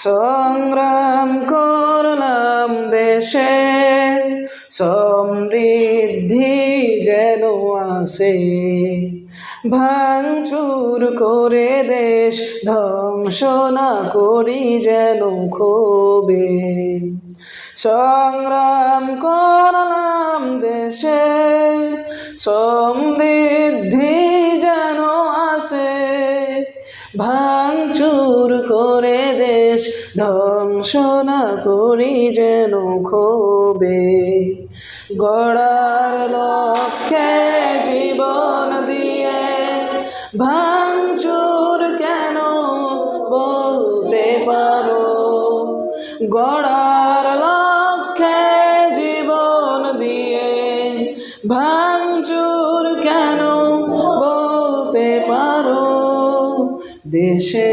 সংগ্রাম করলাম দেশে সমৃদ্ধি যেন আসে, ভাঙচুর করে দেশ ধ্বংস না করি যেন ক্ষোভে। সংগ্রাম করলাম দেশে সমৃদ্ধি যেন আসে, ভাঙচুর করে দেশ ধ্বংস না করি যেন ক্ষোভে। গড়ার লক্ষ্যে জীবন দিয়ে ভাঙচুর কেন বলতে পারো? গড়ার লক্ষ্যে জীবন দিয়ে ভাঙচুর কেন বলতে পারো? দেশে